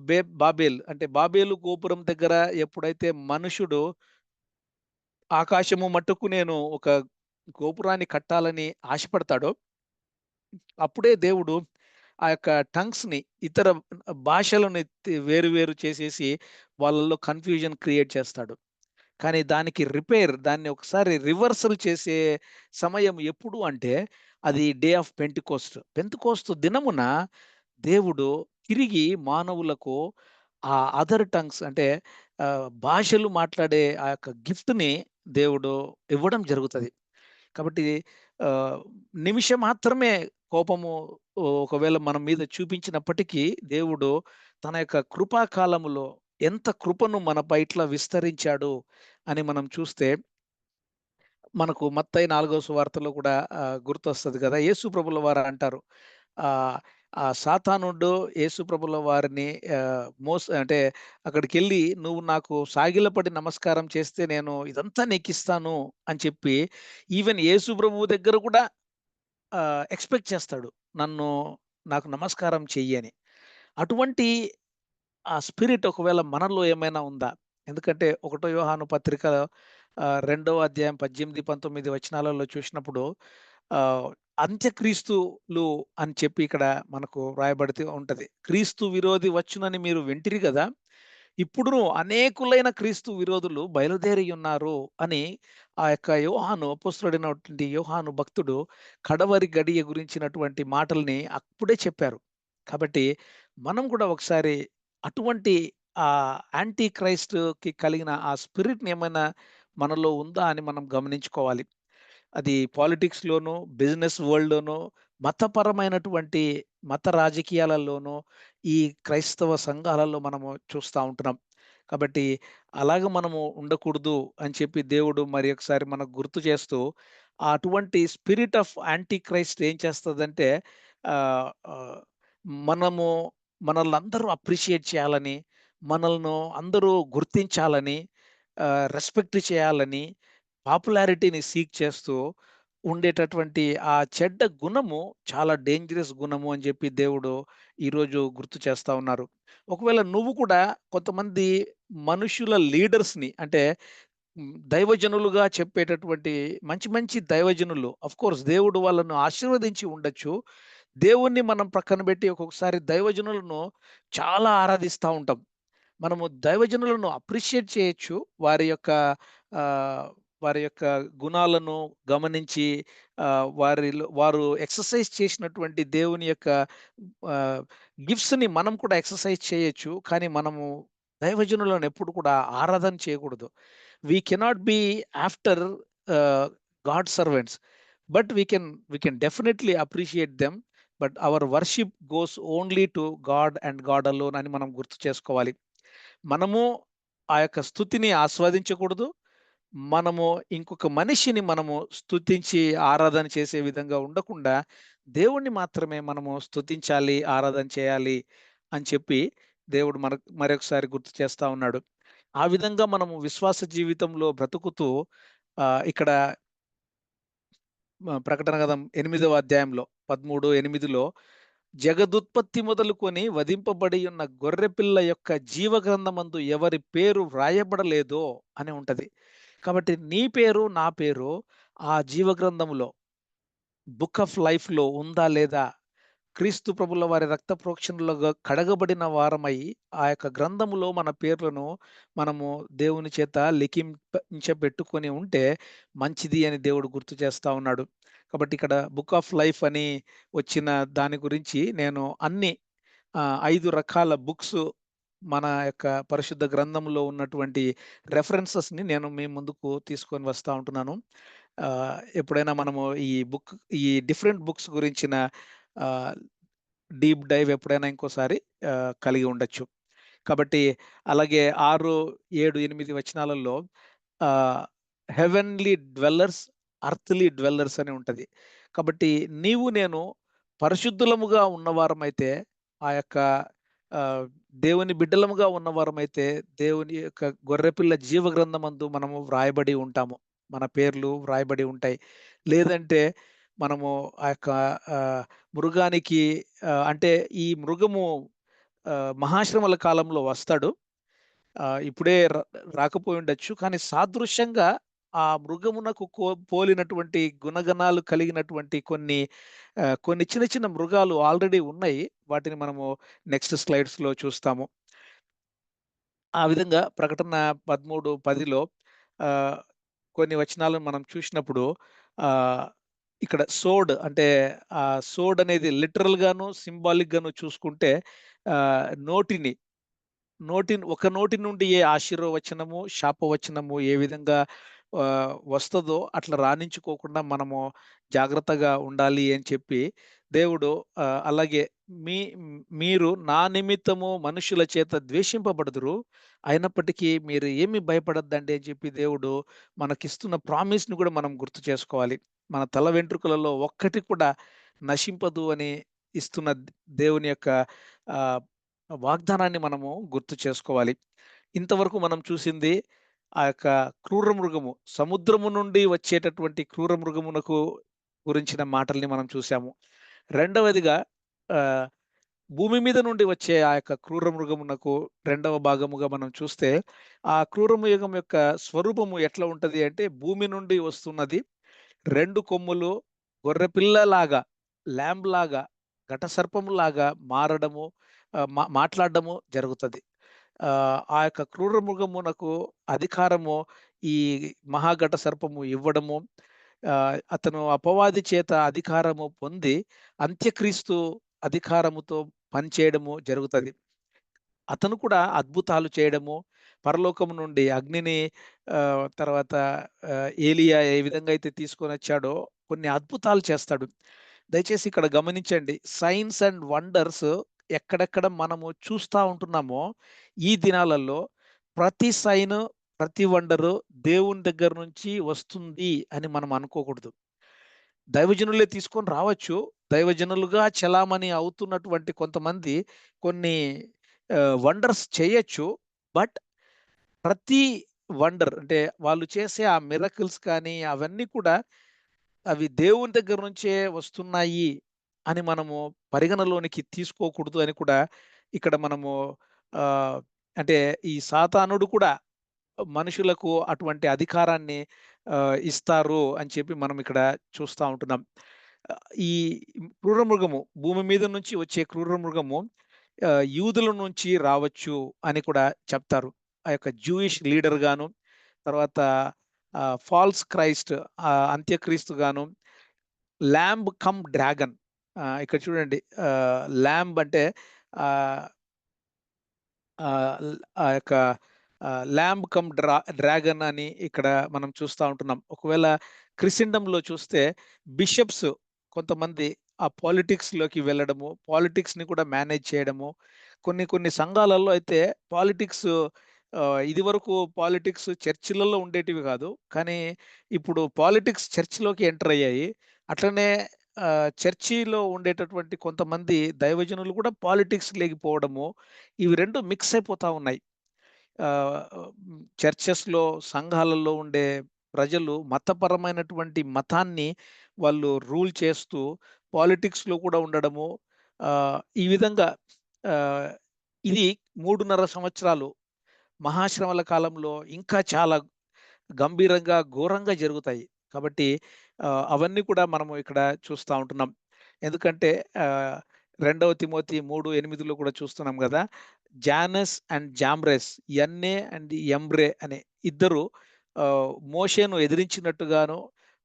S1: బాబేల్ అంటే బాబేలు గోపురం దగ్గర ఎప్పుడైతే మనుషుడు ఆకాశము మట్టుకు నేను ఒక గోపురాన్ని కట్టాలని ఆశపడతాడో, అప్పుడే దేవుడు ఆ యొక్క టంగ్స్‌ని ఇతర భాషలను వేరు వేరు చేసేసి వాళ్ళలో కన్‌ఫ్యూజన్ క్రియేట్ చేస్తాడు. కానీ దానికి దాన్ని ఒకసారి రివర్సల్ చేసే సమయం ఎప్పుడు అంటే, అది డే ఆఫ్ పెంటెకోస్ట్. పెంతెకోస్తు దినమున దేవుడు తిరిగి మానవులకు ఆ అదర్ టంగ్స్ అంటే భాషలు మాట్లాడే ఆ యొక్క గిఫ్ట్‌ని దేవుడు ఇవ్వడం జరుగుతది. కాబట్టి ఆహ్, నిమిషం మాత్రమే కోపము ఒకవేళ మన మీద చూపించినప్పటికీ దేవుడు తన యొక్క కృపా కాలములో ఎంత కృపను మన పైట్ల విస్తరించాడు అని మనం చూస్తే మనకు మత్తయి 4వ సువార్తలో కూడా గుర్తొస్తది గదా! యేసు ప్రభుల వారు అంటారు. ఆహ్, ఆ సాతానుడు యేసు ప్రభుల వారిని అంటే అక్కడికెళ్ళి "నువ్వు నాకు సాగిలపడి నమస్కారం చేస్తే నేను ఇదంతా నీకిస్తాను" అని చెప్పి ఈవెన్ యేసు ప్రభువు దగ్గర కూడా ఎక్స్‌పెక్ట్ చేస్తాడు. నాకు నమస్కారం చెయ్యి అని. అటువంటి ఆ స్పిరిట్ ఒకవేళ మనలో ఏమైనా ఉందా? ఎందుకంటే ఒకటో యోహాను పత్రిక రెండవ అధ్యాయం 18, 19 వచనాలలో చూసినప్పుడు ఆహ్, అంత్యక్రీస్తులు అని చెప్పి ఇక్కడ మనకు రాయబడుతూ ఉంటది. క్రీస్తు విరోధి వచ్చునని మీరు వింటిరి గదా! ఇప్పుడును అనేకులైన క్రీస్తు విరోధులు బయలుదేరి ఉన్నారు అని ఆ యొక్క యోహాను అపోస్తలుడైనటువంటి యోహాను భక్తుడు కడవరి గడియ గురించినటువంటి మాటల్ని అప్పుడే చెప్పారు. కాబట్టి మనం కూడా ఒకసారి అటువంటి యాంటీ క్రైస్ట్‌కి కలిగిన ఆ స్పిరిట్‌ని ఏమైనా మనలో ఉందా అని మనం గమనించుకోవాలి. అది పాలిటిక్స్‌లోనూ, బిజినెస్ వరల్డ్‌లోనూ, మతపరమైనటువంటి మత రాజకీయాలలోనూ, ఈ క్రైస్తవ సంఘాలలో మనము చూస్తా ఉంటున్నాం. కాబట్టి అలాగ మనము ఉండకూడదు అని చెప్పి దేవుడు మరి ఒకసారి మనకు గుర్తు చేస్తూ, అటువంటి స్పిరిట్ ఆఫ్ యాంటీ క్రైస్ట్ ఏం చేస్తదంటే ఆహ్, ఆహ్, మనము మనల్నందరూ అప్రిషియేట్ చేయాలని, మనల్ని అందరూ గుర్తించాలని, రెస్పెక్ట్ చేయాలని, పాపులారిటీని సీక్ చేస్తూ ఉండేటటువంటి ఆ చెడ్డ గుణము చాలా డేంజరస్ గుణము అని చెప్పి దేవుడు ఈరోజు గుర్తు చేస్తా ఉన్నారు. ఒకవేళ నువ్వు కూడా కొంతమంది మనుషుల లీడర్స్‌ని అంటే దైవజనులుగా చెప్పేటటువంటి మంచి మంచి దైవజనులు కోర్స్ దేవుడు వాళ్ళను ఆశీర్వదించి ఉండొచ్చు. దేవుణ్ణి మనం పక్కన పెట్టి ఒక్కొక్కసారి దైవజనులను చాలా ఆరాధిస్తా ఉంటాం. మనము దైవజనులను అప్రిషియేట్ చేయొచ్చు. వారి యొక్క ఆహ్, వారి యొక్క గుణాలను గమనించి వారు ఎక్సర్సైజ్ చేసినటువంటి దేవుని యొక్క ఆహ్, గిఫ్ట్స్‌ని మనం కూడా ఎక్సర్సైజ్ చేయొచ్చు. కానీ మనము దైవజనులను ఎప్పుడు కూడా ఆరాధన చేయకూడదు. We cannot be after ah, God servants. But we can definitely appreciate them. But our worship goes only to God and God alone అని మనం గుర్తు చేసుకోవాలి. మనము ఆ యొక్క స్తుతిని ఆస్వాదించకూడదు. మనము ఇంకొక మనిషిని మనము స్తుతించి ఆరాధన చేసే విధంగా ఉండకుండా, దేవుణ్ణి మాత్రమే మనము స్తుతించాలి, ఆరాధన చేయాలి అని చెప్పి దేవుడు మనకు మరొకసారి గుర్తు చేస్తా ఉన్నాడు. ఆ విధంగా మనము విశ్వాస జీవితంలో బ్రతుకుతూ ఇక్కడ ప్రకటన గ్రంథం 8వ అధ్యాయంలో 13, 8లో జగదుత్పత్తి మొదలుకొని వధింపబడి ఉన్న గొర్రెపిల్ల యొక్క జీవగ్రంథమందు ఎవరి పేరు వ్రాయబడలేదో అని ఉంటది. కాబట్టి నీ పేరు, నా పేరు ఆ జీవగ్రంథములో బుక్ ఆఫ్ లైఫ్‌లో ఉందా లేదా? క్రీస్తు ప్రభుల వారి రక్త ప్రోక్షణలో కడగబడిన వారమై ఆ యొక్క గ్రంథములో మన పేర్లను మనము దేవుని చేత లిఖించబెట్టుకొని ఉంటే మంచిది అని దేవుడు గుర్తు చేస్తా ఉన్నాడు. కాబట్టి ఇక్కడ బుక్ ఆఫ్ లైఫ్ అని వచ్చిన దాని గురించి నేను అన్ని 5 రకాల బుక్స్ మన యొక్క పరిశుద్ధ గ్రంథంలో ఉన్నటువంటి రెఫరెన్సెస్‌ని నేను మీ ముందుకు తీసుకొని వస్తా ఉంటున్నాను. ఎప్పుడైనా మనము ఈ డిఫరెంట్ బుక్స్ గురించిన ఆహ్, డీప్ డైవ్ ఎప్పుడైనా ఇంకోసారి కలిగి ఉండొచ్చు. కాబట్టి అలాగే 6, 7, 8 వచనాలలో ఆహ్, హెవెన్లీ డ్వెల్లర్స్, అర్త్‌లీ డ్వెల్లర్స్ అని ఉంటది. కాబట్టి నీవు నేను పరిశుద్ధులముగా ఉన్నవారమైతే ఆ యొక్క ఆహ్, దేవుని బిడ్డలముగా ఉన్నవారమైతే దేవుని యొక్క గొర్రెపిల్ల జీవ గ్రంథమందు మనము వ్రాయబడి ఉంటాము. మన పేర్లు వ్రాయబడి ఉంటాయి. లేదంటే మనము ఆ యొక్క ఆహ్, మృగానికి అంటే ఈ మృగము మహాశ్రమల కాలంలో వస్తాడు. ఇప్పుడే రాకపోయుండొచ్చు. కానీ సాదృశ్యంగా ఆ మృగమునకు పోలినటువంటి గుణగణాలు కలిగినటువంటి కొన్ని చిన్న చిన్న మృగాలు ఆల్రెడీ ఉన్నాయి. వాటిని మనము నెక్స్ట్ స్లైడ్స్‌లో చూస్తాము. ఆ విధంగా ప్రకటన 13, 10లో ఆహ్, కొన్ని వచనాలను మనం చూసినప్పుడు ఆహ్, ఇక్కడ సోర్డ్ అంటే సోర్డ్ అనేది లిటరల్‌గాను, సింబాలిక్‌గాను చూసుకుంటే నోటిని ఒక నోటి నుండి ఏ ఆశీర్వచనము, శాపవచనము ఏ విధంగా వస్తదో అట్లా రానించుకోకుండా మనము జాగ్రత్తగా ఉండాలి అని చెప్పి దేవుడు అలాగే మీరు నా నిమిత్తము మనుషుల చేత ద్వేషింపబడుదురు. అయినప్పటికీ మీరు ఏమి భయపడొద్దండి అని చెప్పి దేవుడు మనకిస్తున్న ప్రామిస్‌ని కూడా మనం గుర్తు చేసుకోవాలి. మన తల వెంట్రుకలలో ఒక్కటి కూడా నశింపదు అని ఇస్తున్న దేవుని యొక్క ఆహ్, వాగ్దానాన్ని మనము గుర్తు చేసుకోవాలి. ఇంతవరకు మనం చూసింది ఆ యొక్క క్రూర మృగము, సముద్రము నుండి వచ్చేటటువంటి క్రూర మృగమునకు గురించిన మాటల్ని మనం చూసాము. రెండవదిగా ఆహ్, భూమి మీద నుండి వచ్చే ఆ యొక్క క్రూర మృగమునకు రెండవ భాగముగా మనం చూస్తే, ఆ క్రూర మృగం యొక్క స్వరూపము ఎట్లా ఉంటది అంటే, భూమి నుండి వస్తున్నది. 2 కొమ్ములు, గొర్రెపిల్లలాగా, లాంబ్‌లాగా, ఘటసర్పములాగా మారడము, మాట్లాడడము జరుగుతది. ఆ యొక్క క్రూర మృగమునకు అధికారము ఈ మహాఘట సర్పము ఇవ్వడము, అతను అపవాది చేత అధికారము పొంది అంత్యక్రీస్తు అధికారముతో పనిచేయడము జరుగుతది. అతను కూడా అద్భుతాలు చేయడము, పరలోకం నుండి అగ్నిని తర్వాత ఏలియా ఏ విధంగా అయితే తీసుకొనొచ్చాడో కొన్ని అద్భుతాలు చేస్తాడు. దయచేసి ఇక్కడ గమనించండి. సైన్స్ అండ్ వండర్స్ ఎక్కడెక్కడ మనము చూస్తా ఉంటున్నామో, ఈ దినాలలో ప్రతి సైను, ప్రతి వండరు దేవుని దగ్గర నుంచి వస్తుంది అని మనం అనుకోకూడదు. దైవజనులే తీసుకొని రావచ్చు. దైవజనులుగా చలామణి అవుతున్నటువంటి కొంతమంది కొన్ని వండర్స్ చేయొచ్చు. బట్ ప్రతి వండర్ అంటే వాళ్ళు చేసే ఆ మిరకిల్స్ కానీ అవన్నీ కూడా అవి దేవుని దగ్గర నుంచే వస్తున్నాయి అని మనము పరిగణలోనికి తీసుకోకూడదు అని కూడా ఇక్కడ మనము ఆహ్, అంటే ఈ సాతానుడు కూడా మనుషులకు అటువంటి అధికారాన్ని ఇస్తారు అని చెప్పి మనం ఇక్కడ చూస్తా ఉంటున్నాం. ఈ క్రూర మృగము, భూమి మీద నుంచి వచ్చే క్రూర మృగము యూదుల నుంచి రావచ్చు అని కూడా చెప్తారు. ఆ యొక్క జూయిష్ లీడర్ గాను, తర్వాత ఫాల్స్ క్రైస్ట్, అంత్యక్రీస్తు గాను, ల్యాంబ్ కమ్ డ్రాగన్. ఇక్కడ చూడండి, ల్యాంబ్ అంటే ఆహ్, ఆ యొక్క ల్యాంబ్ కమ్ డ్రాగన్ అని ఇక్కడ మనం చూస్తా ఉంటున్నాం. ఒకవేళ క్రిస్టెండమ్‌లో చూస్తే బిషప్స్ కొంతమంది ఆ పాలిటిక్స్‌లోకి వెళ్ళడము, పాలిటిక్స్‌ని కూడా మేనేజ్ చేయడము. కొన్ని కొన్ని సంఘాలలో అయితే పాలిటిక్స్, ఇదివరకు పాలిటిక్స్ చర్చిలలో ఉండేటివి కాదు. కానీ ఇప్పుడు పాలిటిక్స్ చర్చ్‌లోకి ఎంటర్ అయ్యాయి. అట్లనే చర్చిలో ఉండేటటువంటి కొంతమంది దైవజనులు కూడా పాలిటిక్స్‌లోకి పోవడము, ఇవి 2 మిక్స్ అయిపోతా ఉన్నాయి. చర్చెస్‌లో, సంఘాలలో ఉండే ప్రజలు మతపరమైనటువంటి మతాన్ని వాళ్ళు రూల్ చేస్తూ పాలిటిక్స్‌లో కూడా ఉండడము. ఈ విధంగా ఆహ్, ఇది 3:30 సంవత్సరాలు మహాశ్రమల కాలంలో ఇంకా చాలా గంభీరంగా, ఘోరంగా జరుగుతాయి. కాబట్టి అవన్నీ కూడా మనము ఇక్కడ చూస్తా ఉంటున్నాం. ఎందుకంటే ఆహ్, 2 తిమోతి 3:8లో కూడా చూస్తున్నాం గదా! జానస్ అండ్ జాంబ్రెస్, యన్నే అండ్ యంబ్రే అనే ఇద్దరు మోషేను ఎదిరించినట్టుగాను,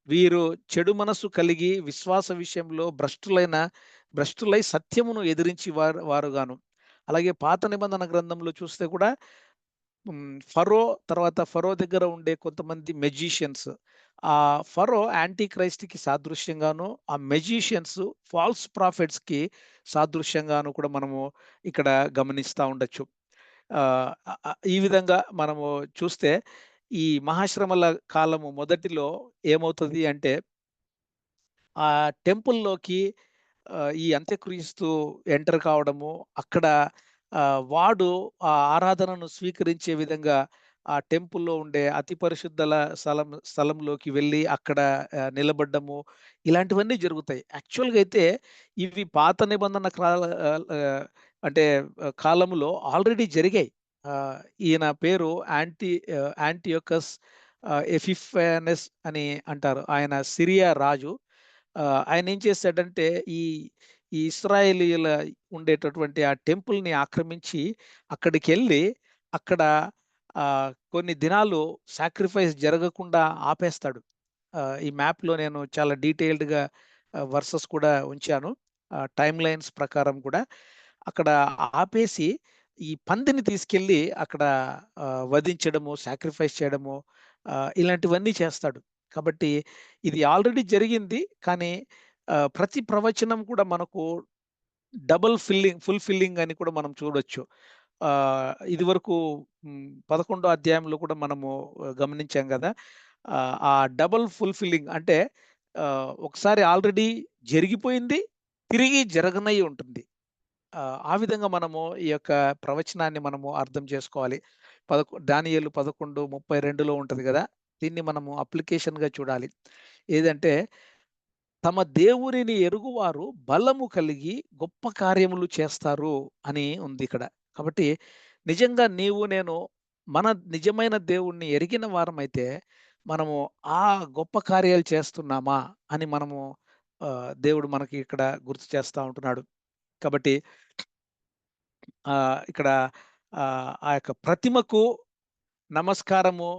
S1: వీరు చెడు మనస్సు కలిగి విశ్వాస విషయంలో భ్రష్టులై సత్యమును ఎదిరించి వారుగాను. అలాగే పాత నిబంధన గ్రంథంలో చూస్తే కూడా ఫరో దగ్గర ఉండే కొంతమంది మెజిషియన్స్. ఫరో యాంటీ క్రైస్ట్‌కి సాదృశ్యంగాను, ఆ మెజిషియన్స్ ఫాల్స్ ప్రాఫిట్స్‌కి సాదృశ్యంగాను కూడా మనము ఇక్కడ గమనిస్తా ఉండొచ్చు. ఆహ్, ఈ విధంగా మనము చూస్తే ఈ మహాశ్రమల కాలము మొదటిలో ఏమవుతది అంటే, ఆ టెంపుల్‌లోకి ఈ అంత్యక్రీస్తు ఎంటర్ కావడము, అక్కడ వాడు ఆ ఆరాధనను స్వీకరించే విధంగా ఆ టెంపుల్‌లో ఉండే అతి పరిశుద్ధల స్థలంలోకి వెళ్ళి అక్కడ నిలబడ్డము, ఇలాంటివన్నీ జరుగుతాయి. యాక్చువల్‌గా అయితే ఇవి పాత నిబంధన అంటే కాలంలో ఆల్రెడీ జరిగాయి. ఆహ్, ఈయన పేరు యాంటియోకస్ ఎపిఫానెస్ అని అంటారు. ఆయన సిరియా రాజు. ఆయనేం చేశాడంటే, ఈ ఈ ఇశ్రాయేలీయుల ఉండేటటువంటి ఆ టెంపుల్‌ని ఆక్రమించి, అక్కడికెళ్ళి అక్కడ కొన్ని దినాలు సాక్రిఫైస్ జరగకుండా ఆపేస్తాడు. ఈ మ్యాప్‌లో నేను చాలా డీటెయిల్డ్‌గా వర్సెస్ కూడా ఉంచాను. టైమ్‌లైన్స్ ప్రకారం కూడా. అక్కడ ఆపేసి, ఈ పందిని తీసుకెళ్ళి అక్కడ వధించడము, సాక్రిఫైస్ చేయడము, ఇలాంటివన్నీ చేస్తాడు. కాబట్టి ఇది ఆల్రెడీ జరిగింది. కానీ ప్రతి ప్రవచనం కూడా మనకు ఫుల్‌ఫిల్లింగ్ అని కూడా మనం చూడొచ్చు. ఇదివరకు 11 అధ్యాయంలో కూడా మనము గమనించాం గదా! ఆ డబుల్ ఫుల్‌ఫిల్లింగ్ అంటే ఒకసారి ఆల్రెడీ జరిగిపోయింది, తిరిగి జరగనై ఉంటుంది. ఆ విధంగా మనము ఈ యొక్క ప్రవచనాన్ని మనము అర్థం చేసుకోవాలి. దానియేలు 11:32లో ఉంటది గదా! దీన్ని మనము అప్లికేషన్‌గా చూడాలి. ఏదంటే, తమ దేవునిని ఎరుగువారు బలము కలిగి గొప్ప కార్యములు చేస్తారు అని ఉందిక్కడ. కాబట్టి నిజంగా నీవు నేను మన నిజమైన దేవుణ్ణి ఎరిగిన వారమైతే, మనము ఆ గొప్ప కార్యాలు చేస్తున్నామా అని మనము దేవుడు మనకి ఇక్కడ గుర్తు చేస్తా ఉంటున్నాడు. కాబట్టి ఇక్కడ ఆ యొక్క ప్రతిమకు నమస్కారము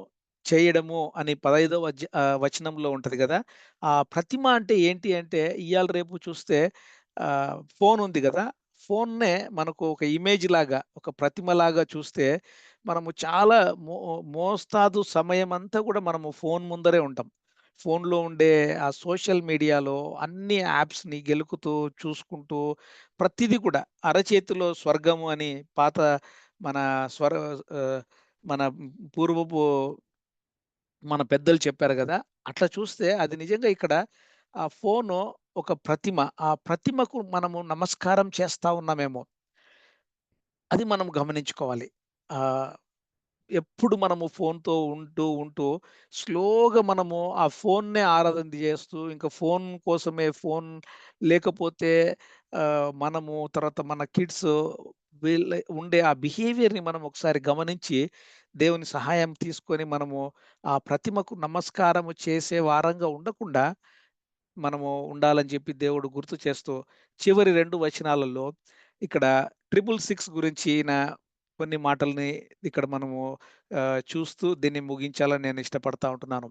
S1: చేయడము అని 15వ వచనంలో ఉంటది గదా! ఆ ప్రతిమ అంటే ఏంటి అంటే, ఇయాల రేపు చూస్తే ఫోన్ ఉంది గదా! ఫోన్‌నే మనకు ఒక ఇమేజ్ లాగా, ఒక ప్రతిమలాగా చూస్తే, మనము చాలా మో మోస్తాదు సమయమంతా గూడా మనము ఫోన్ ముందరే ఉంటాం. ఫోన్‌లో ఉండే ఆ సోషల్ మీడియాలో అన్ని యాప్స్‌ని గెలుకుతూ, చూసుకుంటూ, ప్రతీది కూడా అరచేతిలో స్వర్గము అని పాత మన స్వర ఆహ్, మన పూర్వపు మన పెద్దలు చెప్పారు గదా! అట్లా చూస్తే అది నిజంగా ఇక్కడ ఆ ఫోను ఒక ప్రతిమ. ఆ ప్రతిమకు మనము నమస్కారం చేస్తా ఉన్నామేమో! అది మనం గమనించుకోవాలి. ఆహ్, ఎప్పుడు మనము ఫోన్‌తో ఉంటూ స్లోగా మనము ఆ ఫోన్‌నే ఆరాధన చేస్తూ, ఇంకా ఫోన్ కోసమే, ఫోన్ లేకపోతే మనము తర్వాత మన కిడ్స్ వీళ్ళ ఉండే ఆ బిహేవియర్‌ని మనం ఒకసారి గమనించి, దేవుని సహాయం తీసుకొని మనము ఆ ప్రతిమకు నమస్కారము చేసే వారంగా ఉండకుండా మనము ఉండాలని చెప్పి దేవుడు గుర్తు చేస్తూ, చివరి 2 వచనాలలో ఇక్కడ 666 గురించిన కొన్ని మాటల్ని ఇక్కడ మనము చూస్తూ దీన్ని ముగించాలని నేను ఇష్టపడతా ఉంటున్నాను.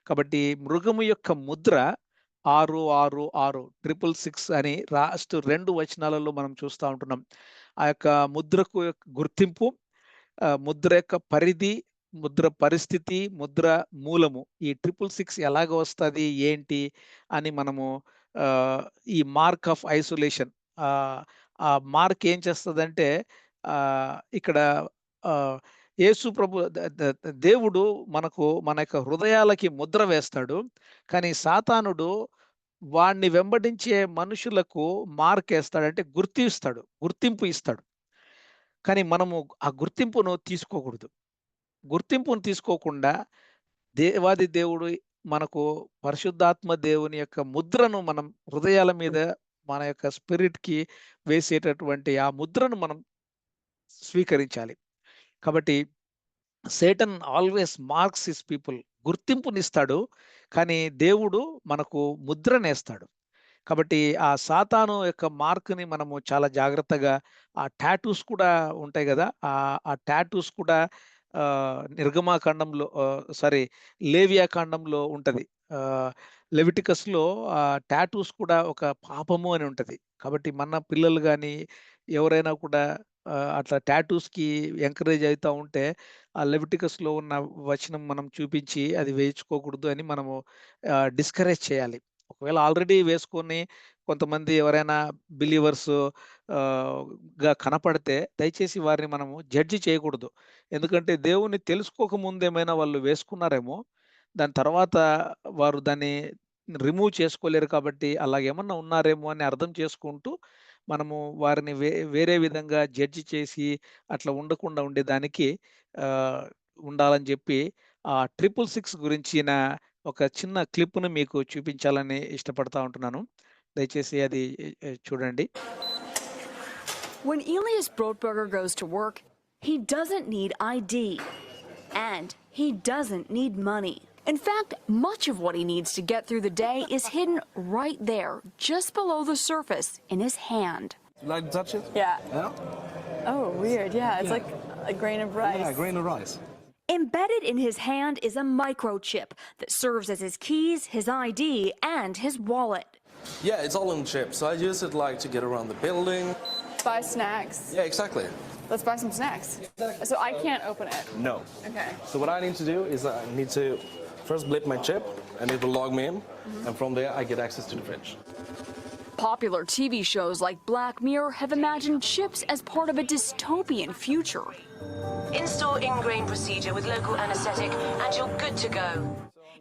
S1: కాబట్టి మృగము యొక్క ముద్ర 666 666 అని లాస్ట్ 2 వచనాలలో మనం చూస్తా ఉంటున్నాం. ఆ యొక్క ముద్రకు యొక్క గుర్తింపు, ముద్ర యొక్క పరిధి, ముద్ర పరిస్థితి, ముద్ర మూలము. ఈ 666 ఎలాగ వస్తది? ఏంటి? అని మనము ఈ మార్క్ ఆఫ్ ఐసోలేషన్, ఆ మార్క్ ఏం చేస్తదంటే ఇక్కడ ఆహ్, యేసు ప్రభు ద ద ద దేవుడు మనకు మన యొక్క హృదయాలకి ముద్ర వేస్తాడు. కానీ సాతానుడు వాడిని వెంబడించే మనుషులకు మార్కేస్తాడు. అంటే గుర్తిస్తాడు. గుర్తింపు ఇస్తాడు. కానీ మనము ఆ గుర్తింపును తీసుకోకూడదు. గుర్తింపును తీసుకోకుండా దేవాది దేవుడు మనకు పరిశుద్ధాత్మ దేవుని యొక్క ముద్రను మనం హృదయాల మీద మన యొక్క స్పిరిట్‌కి వేసేటటువంటి ఆ ముద్రను మనం స్వీకరించాలి. కాబట్టి Satan always marks his people, గుర్తింపునిస్తాడు. కానీ దేవుడు మనకు ముద్రనేస్తాడు. కాబట్టి ఆ సాతాను యొక్క మార్క్‌ని మనము చాలా జాగ్రత్తగా, ఆ టాటూస్ కూడా ఉంటాయి గదా! ఆ టాటూస్ కూడా నిర్గమాకాండంలో, సారీ, లేవియాకాండంలో ఉంటది. ఆహ్, లెవిటికస్‌లో టాటూస్ కూడా ఒక పాపము అని ఉంటది. కాబట్టి మన పిల్లలు గాని, ఎవరైనా కూడా అట్లా టాటూస్‌కి ఎంకరేజ్ అయితా ఉంటే, ఆ లెవిటికస్‌లో ఉన్న వచనం మనం చూపించి అది వేయించుకోకూడదు అని మనము డిస్కరేజ్ చేయాలి. ఒకవేళ ఆల్రెడీ వేసుకొని కొంతమంది ఎవరైనా బిలీవర్స్ ఆహ్, కనపడితే దయచేసి వారిని మనము జడ్జి చేయకూడదు. ఎందుకంటే దేవుణ్ణి తెలుసుకోక ముందేమైనా వాళ్ళు వేసుకున్నారేమో. దాని తర్వాత వారు దాన్ని రిమూవ్ చేసుకోలేరు కాబట్టి అలాగేమన్నా ఉన్నారేమో అని అర్థం చేసుకుంటూ మనము వారిని వేరే విధంగా జడ్జి చేసి అట్లా ఉండకుండా ఉండేదానికి ఆహ్, ఉండాలని జెప్పి ఆ 666 గురించిన ఒక చిన్న క్లిప్‌ని మీకు చూపించాలని ఇష్టపడతా ఉంటున్నాను. దయచేసి అది చూడండి.
S2: When Elias Brotberger goes to work, he doesn't need ID. And he doesn't need money. In fact, much of what he needs to get through the day is hidden right there, just below the surface, in his hand.
S3: You like to touch it?
S4: Yeah.
S3: Yeah?
S4: Oh, weird. Yeah, it's
S3: Yeah.
S4: like a grain of rice.
S3: Yeah, a grain of rice.
S2: Embedded in his hand is a microchip that serves as his keys, his ID, and his wallet.
S3: Yeah, it's all in chip. So I use it like to get around the building.
S4: Buy snacks.
S3: Yeah, exactly.
S4: Let's buy some snacks. So I can't open it.
S3: No.
S4: Okay.
S3: So what I need to do is I need to first blip my chip and it will log me in. And from there I get access to the fridge.
S2: Popular TV shows like Black Mirror have imagined chips as part of a dystopian future.
S5: Install ingrain procedure with local anesthetic and you're good to go.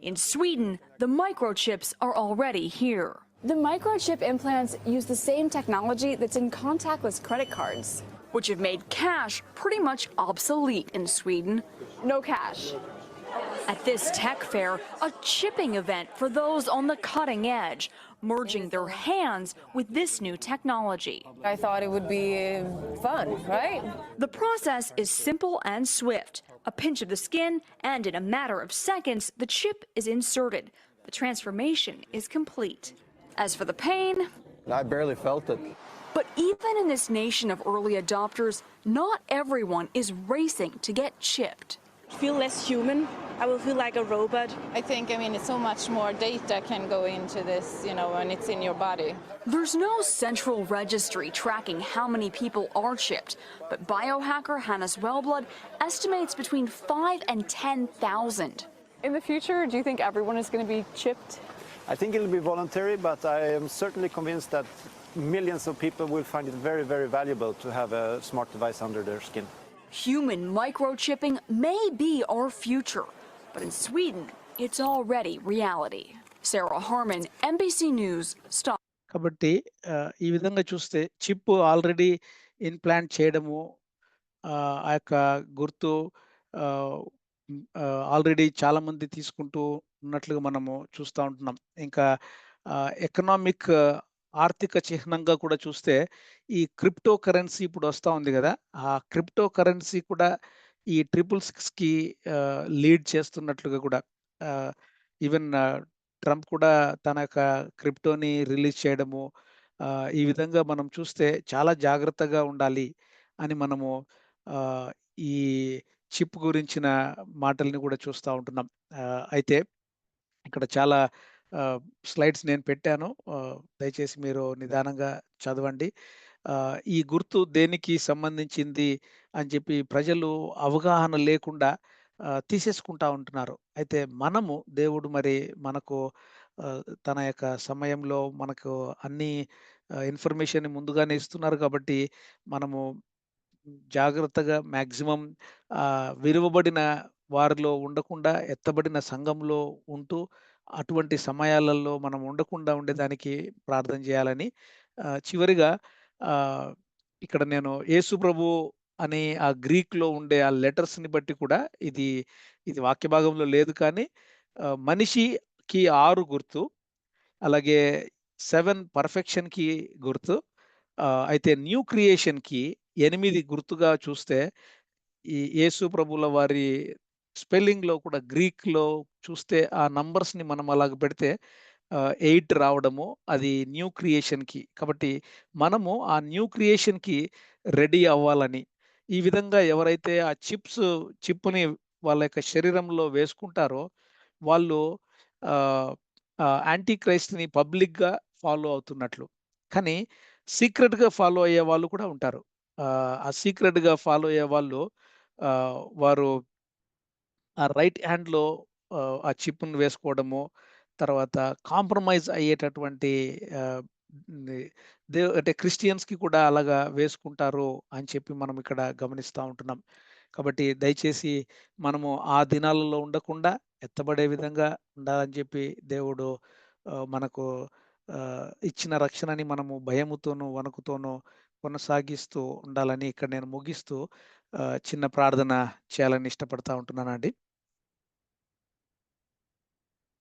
S2: In Sweden, the microchips are already here.
S4: The microchip implants use the same technology that's in contactless credit cards.
S2: Which have made cash pretty much obsolete in Sweden.
S4: No cash.
S2: At this tech fair, a chipping event for those on the cutting edge, merging their hands with this new technology.
S4: I thought it would be fun, right?
S2: The process is simple and swift. A pinch of the skin, and in a matter of seconds, the chip is inserted. The transformation is complete. As for the pain,
S6: I barely felt it.
S2: but even in this nation of early adopters, not everyone is racing to get chipped.
S7: Feel less human. I will feel like a robot.
S8: I think, it's so much more data can go into this, when it's in your body.
S2: There's no central registry tracking how many people are chipped, but biohacker Hannes Wellblood estimates between 5 and 10,000.
S4: In the future, do you think everyone is going to be chipped?
S6: I think it'll be voluntary, but I am certainly convinced that millions of people will find it very, very valuable to have a smart device under their skin.
S2: Human microchipping may be our future, but in Sweden, it's already reality. Sarah Harmon, NBC News, Stockholm.
S1: కాబట్టి ఈ విధంగా చూస్తే chip already implant చేయడము, ఆ యొక్క గుర్తు already చాలామంది తీసుకుంటూ ఉన్నట్లుగా మనము చూస్తా ఉంటున్నాం. ఇంకా ఎకనామిక్ ఆర్థిక చిహ్నంగా కూడా చూస్తే ఈ క్రిప్టో కరెన్సీ ఇప్పుడు వస్తా ఉంది గదా! ఆ క్రిప్టో కరెన్సీ కూడా ఈ 666కి లీడ్ చేస్తున్నట్లుగా కూడా ఆహ్, ఈవెన్ ట్రంప్ కూడా తన యొక్క క్రిప్టోని రిలీజ్ చేయడము, ఈ విధంగా మనం చూస్తే చాలా జాగ్రత్తగా ఉండాలి అని మనము ఆహ్, ఈ చిప్ గురించిన మాటల్ని కూడా చూస్తా ఉంటున్నాం. అయితే ఇక్కడ చాలా ఆహ్, స్లైడ్స్ నేను పెట్టాను. దయచేసి మీరు నిదానంగా చదవండి. ఈ గుర్తు దేనికి సంబంధించింది అని చెప్పి ప్రజలు అవగాహన లేకుండా తీసేసుకుంటా ఉంటున్నారు. అయితే మనము దేవుడు మరి మనకు తన యొక్క సమయంలో మనకు అన్ని ఇన్ఫర్మేషన్‌ని ముందుగానే ఇస్తున్నారు కాబట్టి మనము జాగ్రత్తగా మాక్సిమం విలువబడిన వారిలో ఉండకుండా ఎత్తబడిన సంఘంలో ఉంటూ, అటువంటి సమయాలలో మనం ఉండకుండా ఉండేదానికి ప్రార్థన చేయాలని చివరిగా ఆహ్, ఇక్కడ నేను యేసు ప్రభు అనే ఆ గ్రీక్‌లో ఉండే ఆ లెటర్స్‌ని బట్టి కూడా ఇది, ఇది వాక్య భాగంలో లేదు కానీ మనిషికి 6 గుర్తు, అలాగే 7 పర్ఫెక్షన్‌కి గుర్తు. అయితే న్యూ క్రియేషన్‌కి 8 గుర్తుగా చూస్తే, ఈ యేసు ప్రభుల వారి స్పెల్లింగ్‌లో కూడా గ్రీక్‌లో చూస్తే ఆ నంబర్స్‌ని మనం అలాగ పెడితే 8 రావడము అది న్యూ క్రియేషన్‌కి. కాబట్టి మనము ఆ న్యూ క్రియేషన్‌కి రెడీ అవ్వాలని, ఈ విధంగా ఎవరైతే ఆ చిప్‌ని వాళ్ళ యొక్క శరీరంలో వేసుకుంటారో వాళ్ళు ఆహ్, యాంటీ క్రైస్ట్‌ని పబ్లిక్‌గా ఫాలో అవుతున్నట్లు. కానీ సీక్రెట్‌గా ఫాలో అయ్యేవాళ్ళు కూడా ఉంటారు. ఆ సీక్రెట్‌గా ఫాలో అయ్యేవాళ్ళు వారు ఆ రైట్ హ్యాండ్‌లో ఆ చిప్‌ని వేసుకోవడము, తర్వాత కాంప్రమైజ్ అయ్యేటటువంటి ఆహ్, ని అంటే క్రిస్టియన్స్‌కి కూడా అలాగా వేసుకుంటారు అని చెప్పి మనం ఇక్కడ గమనిస్తా ఉంటున్నాం. కాబట్టి దయచేసి మనము ఆ దినాలలో ఉండకుండా ఎత్తబడే విధంగా ఉండాలని చెప్పి దేవుడు మనకు ఇచ్చిన రక్షణని మనము భయముతోనూ, వణుకుతోనూ కొనసాగిస్తూ ఉండాలని ఇక్కడ నేను ముగిస్తూ చిన్న ప్రార్థన చేయాలని ఇష్టపడతా ఉంటున్నానండి.